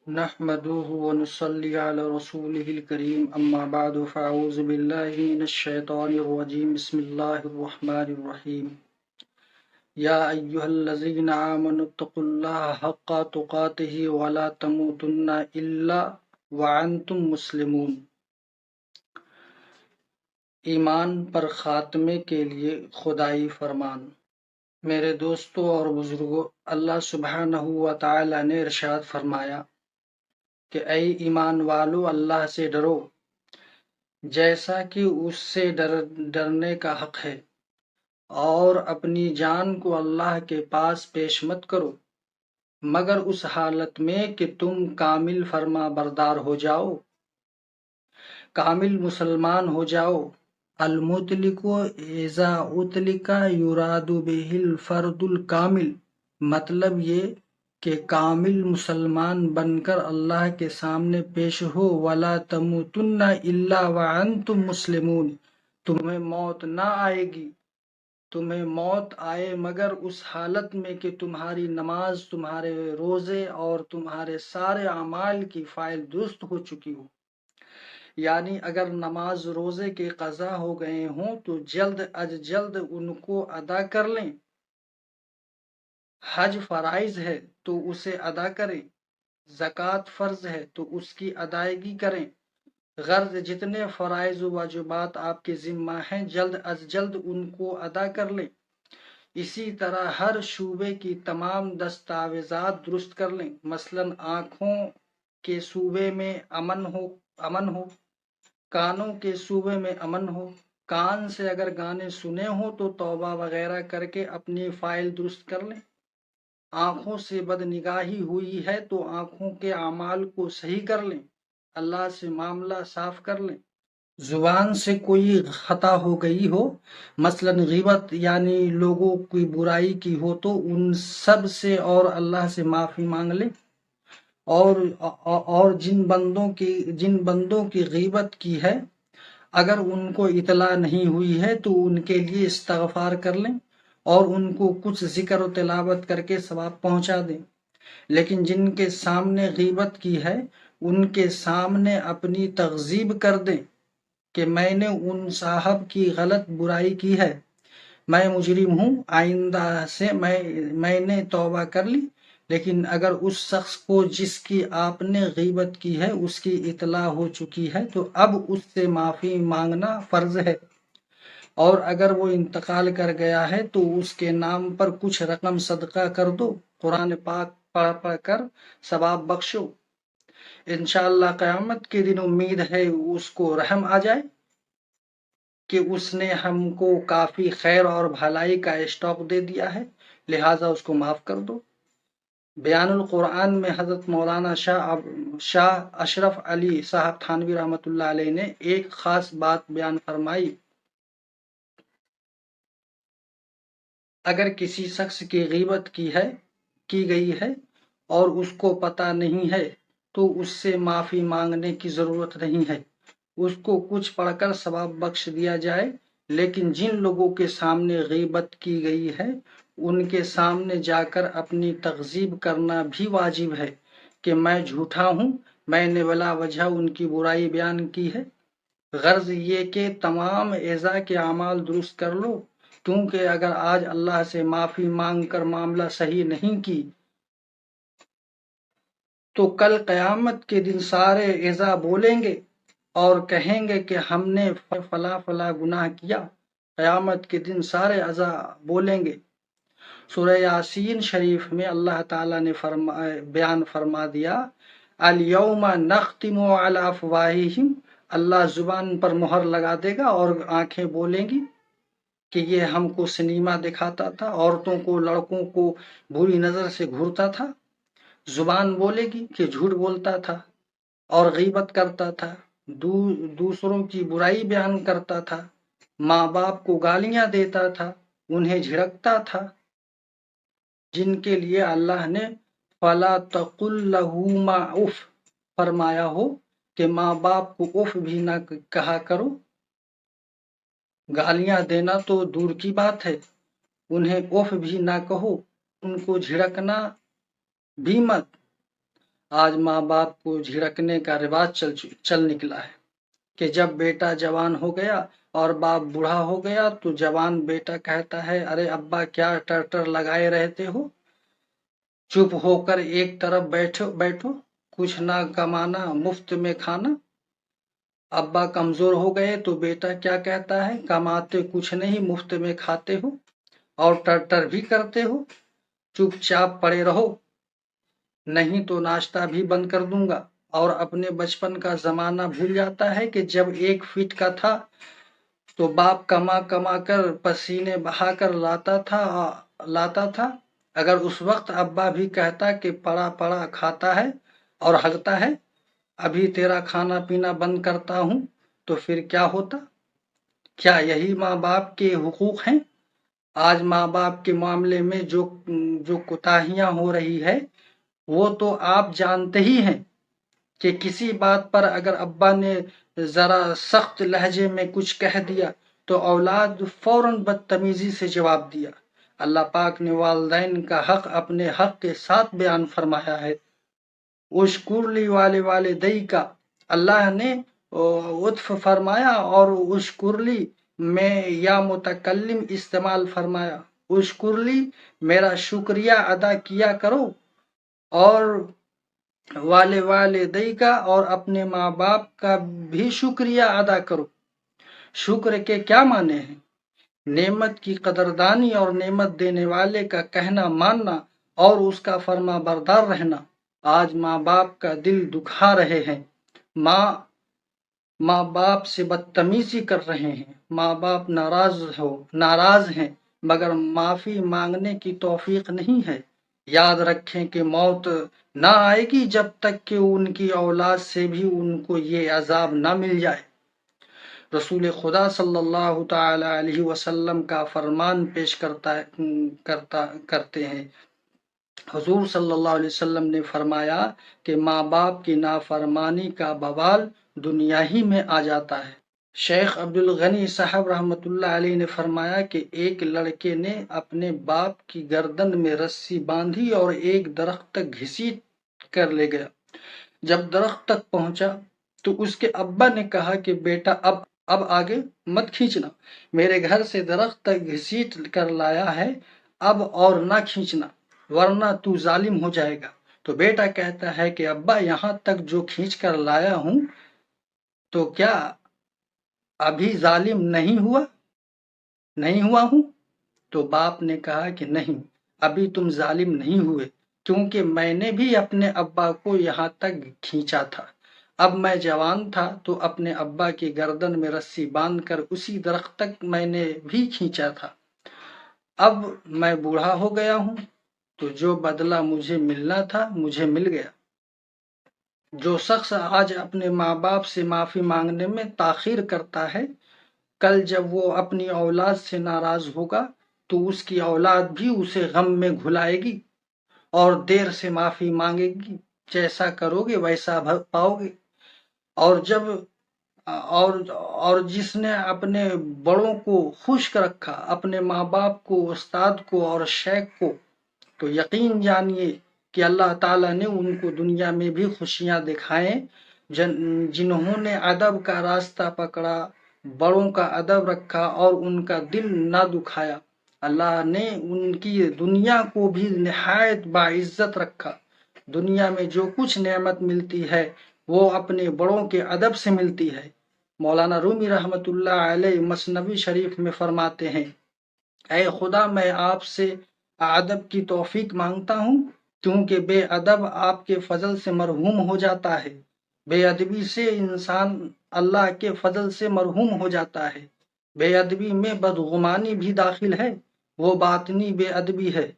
نحمده ونصلي على رسوله الكريم أما بعد فأعوذ بالله من الشيطان الرجيم بسم الله الرحمن الرحيم يا أيها الذين آمنوا اتقوا الله حق تقاته ولا تموتن إلا وأنتم مسلمون۔ ایمان پر خاتمے کے لیے خدائی فرمان۔ میرے دوستوں اور بزرگوں، اللہ سبحانہ و تعالی نے ارشاد فرمایا کہ اے ایمان والو، اللہ سے ڈرو جیسا کہ اس سے ڈرنے کا حق ہے، اور اپنی جان کو اللہ کے پاس پیش مت کرو مگر اس حالت میں کہ تم کامل فرما بردار ہو جاؤ، کامل مسلمان ہو جاؤ۔ المطلق اذا اطلق یراد به الفرد الکامل، مطلب یہ کہ کامل مسلمان بن کر اللہ کے سامنے پیش ہو۔ وَلَا تَمُوتُنَّ إِلَّا وَأَنْتُمْ مُسْلِمُونَ، تمہیں موت نہ آئے گی، تمہیں موت آئے مگر اس حالت میں کہ تمہاری نماز، تمہارے روزے اور تمہارے سارے اعمال کی فائل درست ہو چکی ہو۔ یعنی اگر نماز روزے کے قضا ہو گئے ہوں تو جلد از جلد ان کو ادا کر لیں۔ حج فرائض ہے تو اسے ادا کریں، زکوٰۃ فرض ہے تو اس کی ادائیگی کریں۔ غرض جتنے فرائض و واجبات آپ کے ذمہ ہیں جلد از جلد ان کو ادا کر لیں۔ اسی طرح ہر شعبے کی تمام دستاویزات درست کر لیں، مثلا آنکھوں کے شعبے میں امن ہو، کانوں کے شعبے میں امن ہو، کان سے اگر گانے سنے ہوں تو توبہ وغیرہ کر کے اپنی فائل درست کر لیں۔ آنکھوں سے بد نگاہی ہوئی ہے تو آنکھوں کے اعمال کو صحیح کر لیں، اللہ سے معاملہ صاف کر لیں۔ زبان سے کوئی خطا ہو گئی ہو، مثلا غیبت یعنی لوگوں کی برائی کی ہو تو ان سب سے اور اللہ سے معافی مانگ لیں، اور جن بندوں کی غیبت کی ہے اگر ان کو اطلاع نہیں ہوئی ہے تو ان کے لیے استغفار کر لیں اور ان کو کچھ ذکر و تلاوت کر کے ثواب پہنچا دیں۔ لیکن جن کے سامنے غیبت کی ہے ان کے سامنے اپنی تکذیب کر دیں کہ میں نے ان صاحب کی غلط برائی کی ہے، میں مجرم ہوں، آئندہ سے میں نے توبہ کر لی۔ لیکن اگر اس شخص کو جس کی آپ نے غیبت کی ہے اس کی اطلاع ہو چکی ہے تو اب اس سے معافی مانگنا فرض ہے، اور اگر وہ انتقال کر گیا ہے تو اس کے نام پر کچھ رقم صدقہ کر دو، قرآن پاک پڑھ کر ثواب بخشو۔ انشاءاللہ قیامت کے دن امید ہے اس کو رحم آ جائے کہ اس نے ہم کو کافی خیر اور بھلائی کا اسٹاک دے دیا ہے، لہٰذا اس کو معاف کر دو۔ بیان القرآن میں حضرت مولانا شاہ اشرف علی صاحب تھانوی رحمۃ اللہ علیہ نے ایک خاص بات بیان فرمائی۔ اگر کسی شخص کی غیبت کی گئی ہے اور اس کو پتہ نہیں ہے تو اس سے معافی مانگنے کی ضرورت نہیں ہے، اس کو کچھ پڑھ کر ثواب بخش دیا جائے۔ لیکن جن لوگوں کے سامنے غیبت کی گئی ہے ان کے سامنے جا کر اپنی تکذیب کرنا بھی واجب ہے کہ میں جھوٹا ہوں، میں نے بلا وجہ ان کی برائی بیان کی ہے۔ غرض یہ کہ تمام اعضاء کے اعمال درست کر لو، کیونکہ اگر آج اللہ سے معافی مانگ کر معاملہ صحیح نہیں کی تو کل قیامت کے دن سارے اعضاء بولیں گے اور کہیں گے کہ ہم نے فلاں فلاں گناہ کیا۔ قیامت کے دن سارے اعضاء بولیں گے۔ سورہ یاسین شریف میں اللہ تعالیٰ نے بیان فرما دیا، الیوم نختم علی افواہہم، اللہ زبان پر مہر لگا دے گا اور آنکھیں بولیں گی کہ یہ ہم کو سنیما دکھاتا تھا، عورتوں کو لڑکوں کو بری نظر سے گھورتا تھا۔ زبان بولے گی کہ جھوٹ بولتا تھا اور غیبت کرتا تھا، دوسروں کی برائی بیان کرتا تھا، ماں باپ کو گالیاں دیتا تھا، انہیں جھڑکتا تھا، جن کے لیے اللہ نے فَلَا تَقُل لَّهُمَا اُف فرمایا ہو کہ ماں باپ کو اف بھی نہ کہا کرو۔ گالیاں دینا تو دور کی بات ہے، انہیں اف بھی نہ کہو، ان کو جھڑکنا بھی مت۔ آج ماں باپ کو جھڑکنے کا رواج چل نکلا ہے کہ جب بیٹا جوان ہو گیا اور باپ بوڑھا ہو گیا تو جوان بیٹا کہتا ہے، ارے ابا کیا ٹرٹر لگائے رہتے ہو، چپ ہو کر ایک طرف بیٹھو، کچھ نہ کمانا مفت میں کھانا۔ ابا کمزور ہو گئے تو بیٹا کیا کہتا ہے، کماتے کچھ نہیں مفت میں کھاتے ہو اور ٹرٹر بھی کرتے ہو، چپ چاپ پڑے رہو نہیں تو ناشتہ بھی بند کر دوں گا۔ اور اپنے بچپن کا زمانہ بھول جاتا ہے کہ جب 1 فٹ کا تھا تو باپ کما کما کر پسینے بہا کر لاتا تھا۔ اگر اس وقت ابا بھی کہتا کہ پڑا پڑا کھاتا ہے اور ہگتا ہے، ابھی تیرا کھانا پینا بند کرتا ہوں، تو پھر کیا ہوتا؟ کیا یہی ماں باپ کے حقوق ہیں؟ آج ماں باپ کے معاملے میں جو کوتاہیاں ہو رہی ہے وہ تو آپ جانتے ہی ہیں کہ کسی بات پر اگر ابا نے ذرا سخت لہجے میں کچھ کہہ دیا تو اولاد فوراً بدتمیزی سے جواب دیا۔ اللہ پاک نے والدین کا حق اپنے حق کے ساتھ بیان فرمایا ہے۔ اشکر لی والدی کا اللہ نے عطف فرمایا اور اشکر لی میں یا متکلم استعمال فرمایا۔ اشکر لی میرا شکریہ ادا کیا کرو، اور والدی کا اور اپنے ماں باپ کا بھی شکریہ ادا کرو۔ شکر کے کیا معنی ہیں؟ نعمت کی قدردانی اور نعمت دینے والے کا کہنا ماننا اور اس کا فرما بردار رہنا۔ آج ماں باپ کا دل دکھا رہے ہیں، ماں باپ سے بدتمیزی کر رہے ہیں، ماں باپ ناراض ہیں مگر معافی مانگنے کی توفیق نہیں ہے۔ یاد رکھیں کہ موت نہ آئے گی جب تک کہ ان کی اولاد سے بھی ان کو یہ عذاب نہ مل جائے۔ رسول خدا صلی اللہ تعالی علیہ وسلم کا فرمان پیش کرتے ہیں۔ حضور صلی اللہ علیہ وسلم نے فرمایا کہ ماں باپ کی نافرمانی کا بوال دنیا ہی میں آ جاتا ہے۔ شیخ عبدالغنی صاحب رحمۃ اللہ علیہ نے فرمایا کہ ایک لڑکے نے اپنے باپ کی گردن میں رسی باندھی اور ایک درخت تک گھسیٹ کر لے گیا۔ جب درخت تک پہنچا تو اس کے ابا نے کہا کہ بیٹا اب آگے مت کھینچنا، میرے گھر سے درخت تک گھسیٹ کر لایا ہے، اب اور نہ کھینچنا ورنہ تو ظالم ہو جائے گا۔ تو بیٹا کہتا ہے کہ ابا یہاں تک جو کھینچ کر لایا ہوں تو کیا ابھی ظالم نہیں ہوا ہوں؟ تو باپ نے کہا کہ نہیں، ابھی تم ظالم نہیں ہوئے، کیونکہ میں نے بھی اپنے ابا کو یہاں تک کھینچا تھا۔ اب میں جوان تھا تو اپنے ابا کی گردن میں رسی باندھ کر اسی درخت تک میں نے بھی کھینچا تھا۔ اب میں بوڑھا ہو گیا ہوں تو جو بدلہ مجھے ملنا تھا مجھے مل گیا۔ جو شخص آج اپنے ماں باپ سے معافی مانگنے میں تاخیر کرتا ہے، کل جب وہ اپنی اولاد سے ناراض ہوگا تو اس کی اولاد بھی اسے غم میں گھلائے گی اور دیر سے معافی مانگے گی۔ جیسا کرو گے ویسا پاؤ گے۔ اور جس نے اپنے بڑوں کو خوش رکھا، اپنے ماں باپ کو، استاد کو اور شیخ کو، تو یقین جانیے کہ اللہ تعالیٰ نے ان کو دنیا میں بھی خوشیاں دکھائیں۔ جنہوں نے ادب کا راستہ پکڑا، بڑوں کا ادب رکھا اور ان کا دل نہ دکھایا، اللہ نے ان کی دنیا کو بھی نہایت باعزت رکھا۔ دنیا میں جو کچھ نعمت ملتی ہے وہ اپنے بڑوں کے ادب سے ملتی ہے۔ مولانا رومی رحمۃ اللہ علیہ مثنوی شریف میں فرماتے ہیں، اے خدا میں آپ سے ادب کی توفیق مانگتا ہوں، کیونکہ بے ادب آپ کے فضل سے مرحوم ہو جاتا ہے۔ بے ادبی سے انسان اللہ کے فضل سے مرحوم ہو جاتا ہے۔ بے ادبی میں بدگمانی بھی داخل ہے، وہ باطنی بے ادبی ہے۔